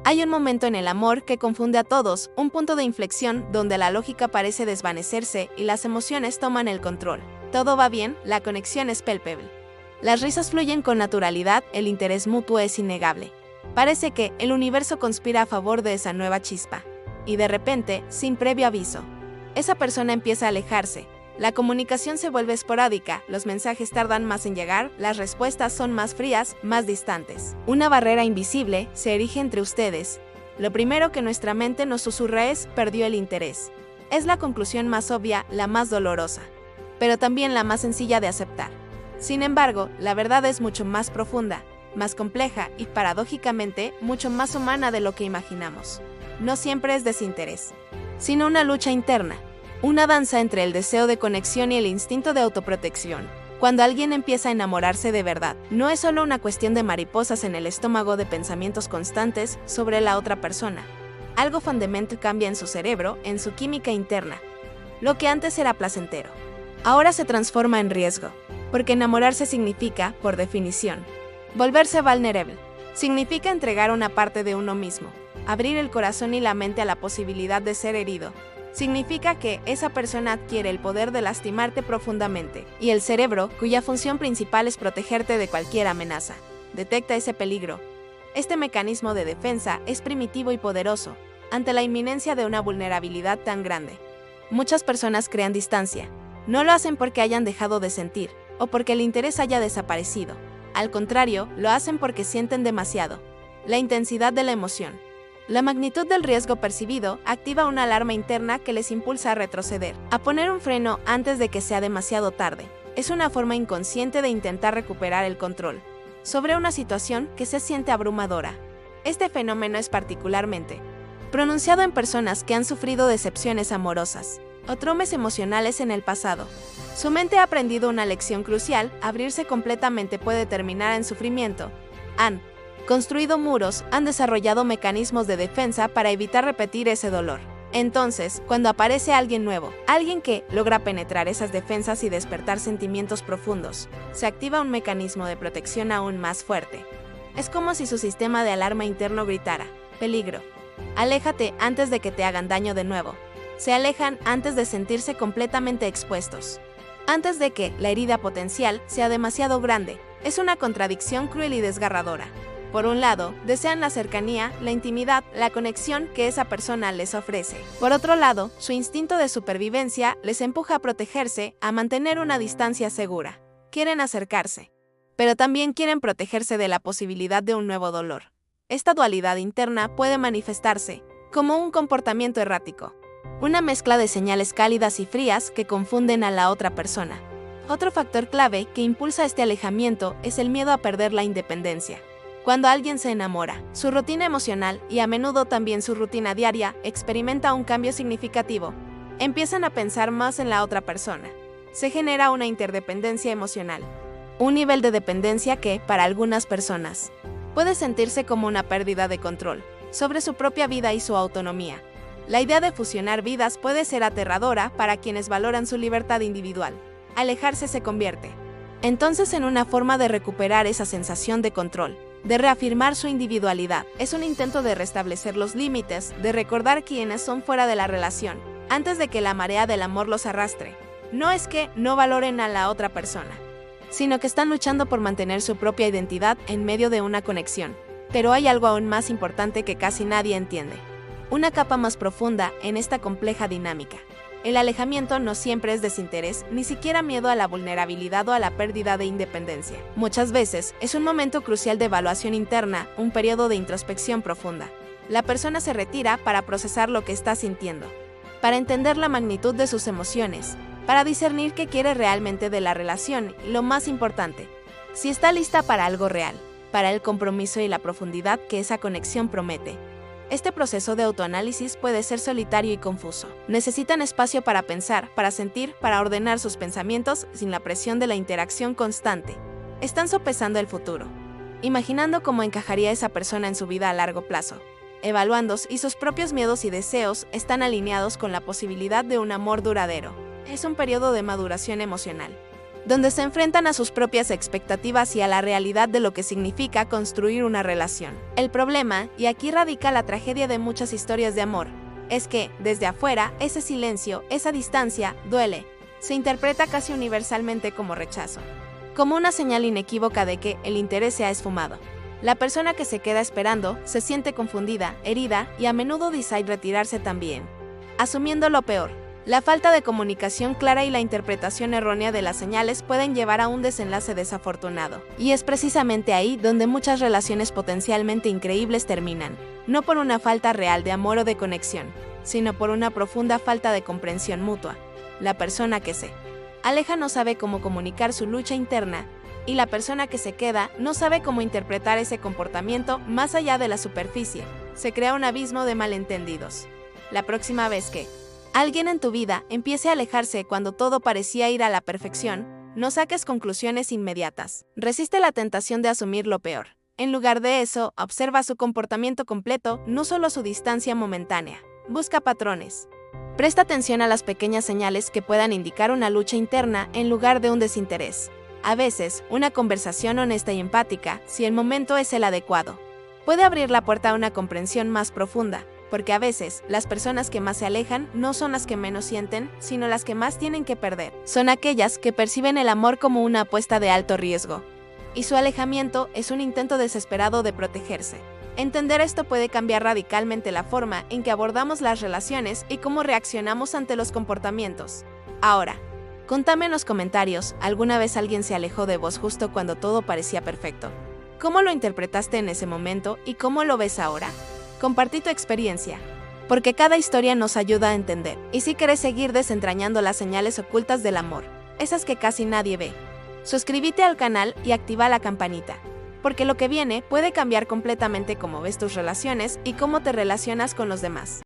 Hay un momento en el amor que confunde a todos, un punto de inflexión donde la lógica parece desvanecerse y las emociones toman el control. Todo va bien, la conexión es palpable. Las risas fluyen con naturalidad, el interés mutuo es innegable. Parece que el universo conspira a favor de esa nueva chispa. Y de repente, sin previo aviso, esa persona empieza a alejarse. La comunicación se vuelve esporádica, los mensajes tardan más en llegar, las respuestas son más frías, más distantes. Una barrera invisible se erige entre ustedes. Lo primero que nuestra mente nos susurra es: perdió el interés. Es la conclusión más obvia, la más dolorosa, pero también la más sencilla de aceptar. Sin embargo, la verdad es mucho más profunda, más compleja y, paradójicamente, mucho más humana de lo que imaginamos. No siempre es desinterés, sino una lucha interna. Una danza entre el deseo de conexión y el instinto de autoprotección. Cuando alguien empieza a enamorarse de verdad, no es solo una cuestión de mariposas en el estómago, de pensamientos constantes sobre la otra persona. Algo fundamental cambia en su cerebro, en su química interna. Lo que antes era placentero, ahora se transforma en riesgo, porque enamorarse significa, por definición, volverse vulnerable. Significa entregar una parte de uno mismo, abrir el corazón y la mente a la posibilidad de ser herido. Significa que esa persona adquiere el poder de lastimarte profundamente, y el cerebro, cuya función principal es protegerte de cualquier amenaza, detecta ese peligro. Este mecanismo de defensa es primitivo y poderoso, ante la inminencia de una vulnerabilidad tan grande. Muchas personas crean distancia. No lo hacen porque hayan dejado de sentir, o porque el interés haya desaparecido. Al contrario, lo hacen porque sienten demasiado. La intensidad de la emoción, la magnitud del riesgo percibido, activa una alarma interna que les impulsa a retroceder, a poner un freno antes de que sea demasiado tarde. Es una forma inconsciente de intentar recuperar el control sobre una situación que se siente abrumadora. Este fenómeno es particularmente pronunciado en personas que han sufrido decepciones amorosas o traumas emocionales en el pasado. Su mente ha aprendido una lección crucial: abrirse completamente puede terminar en sufrimiento. Han construido muros, han desarrollado mecanismos de defensa para evitar repetir ese dolor. Entonces, cuando aparece alguien nuevo, alguien que logra penetrar esas defensas y despertar sentimientos profundos, se activa un mecanismo de protección aún más fuerte. Es como si su sistema de alarma interno gritara: peligro, aléjate antes de que te hagan daño de nuevo. Se alejan antes de sentirse completamente expuestos, antes de que la herida potencial sea demasiado grande. Es una contradicción cruel y desgarradora. Por un lado, desean la cercanía, la intimidad, la conexión que esa persona les ofrece. Por otro lado, su instinto de supervivencia les empuja a protegerse, a mantener una distancia segura. Quieren acercarse, pero también quieren protegerse de la posibilidad de un nuevo dolor. Esta dualidad interna puede manifestarse como un comportamiento errático, una mezcla de señales cálidas y frías que confunden a la otra persona. Otro factor clave que impulsa este alejamiento es el miedo a perder la independencia. Cuando alguien se enamora, su rutina emocional, y a menudo también su rutina diaria, experimenta un cambio significativo. Empiezan a pensar más en la otra persona. Se genera una interdependencia emocional, un nivel de dependencia que, para algunas personas, puede sentirse como una pérdida de control sobre su propia vida y su autonomía. La idea de fusionar vidas puede ser aterradora para quienes valoran su libertad individual. Alejarse se convierte entonces en una forma de recuperar esa sensación de control, de reafirmar su individualidad. Es un intento de restablecer los límites, de recordar quiénes son fuera de la relación, antes de que la marea del amor los arrastre. No es que no valoren a la otra persona, sino que están luchando por mantener su propia identidad en medio de una conexión. Pero hay algo aún más importante que casi nadie entiende. Una capa más profunda en esta compleja dinámica. El alejamiento no siempre es desinterés, ni siquiera miedo a la vulnerabilidad o a la pérdida de independencia. Muchas veces es un momento crucial de evaluación interna, un periodo de introspección profunda. La persona se retira para procesar lo que está sintiendo, para entender la magnitud de sus emociones, para discernir qué quiere realmente de la relación y, lo más importante, si está lista para algo real, para el compromiso y la profundidad que esa conexión promete. Este proceso de autoanálisis puede ser solitario y confuso. Necesitan espacio para pensar, para sentir, para ordenar sus pensamientos sin la presión de la interacción constante. Están sopesando el futuro, imaginando cómo encajaría esa persona en su vida a largo plazo, evaluando si sus propios miedos y deseos están alineados con la posibilidad de un amor duradero. Es un periodo de maduración emocional. donde se enfrentan a sus propias expectativas y a la realidad de lo que significa construir una relación. El problema, y aquí radica la tragedia de muchas historias de amor, es que, desde afuera, ese silencio, esa distancia, duele. Se interpreta casi universalmente como rechazo, como una señal inequívoca de que el interés se ha esfumado. La persona que se queda esperando se siente confundida, herida y a menudo decide retirarse también, asumiendo lo peor. La falta de comunicación clara y la interpretación errónea de las señales pueden llevar a un desenlace desafortunado. Y es precisamente ahí donde muchas relaciones potencialmente increíbles terminan, no por una falta real de amor o de conexión, sino por una profunda falta de comprensión mutua. La persona que se aleja no sabe cómo comunicar su lucha interna, y la persona que se queda no sabe cómo interpretar ese comportamiento más allá de la superficie. Se crea un abismo de malentendidos. La próxima vez que alguien en tu vida empiece a alejarse cuando todo parecía ir a la perfección, no saques conclusiones inmediatas. Resiste la tentación de asumir lo peor. En lugar de eso, observa su comportamiento completo, no solo su distancia momentánea. Busca patrones. Presta atención a las pequeñas señales que puedan indicar una lucha interna en lugar de un desinterés. A veces, una conversación honesta y empática, si el momento es el adecuado, puede abrir la puerta a una comprensión más profunda. Porque a veces, las personas que más se alejan no son las que menos sienten, sino las que más tienen que perder. Son aquellas que perciben el amor como una apuesta de alto riesgo. Y su alejamiento es un intento desesperado de protegerse. Entender esto puede cambiar radicalmente la forma en que abordamos las relaciones y cómo reaccionamos ante los comportamientos. Ahora, contame en los comentarios, ¿alguna vez alguien se alejó de vos justo cuando todo parecía perfecto? ¿Cómo lo interpretaste en ese momento y cómo lo ves ahora? Compartí tu experiencia, porque cada historia nos ayuda a entender. Y si quieres seguir desentrañando las señales ocultas del amor, esas que casi nadie ve, suscríbete al canal y activa la campanita, porque lo que viene puede cambiar completamente cómo ves tus relaciones y cómo te relacionas con los demás.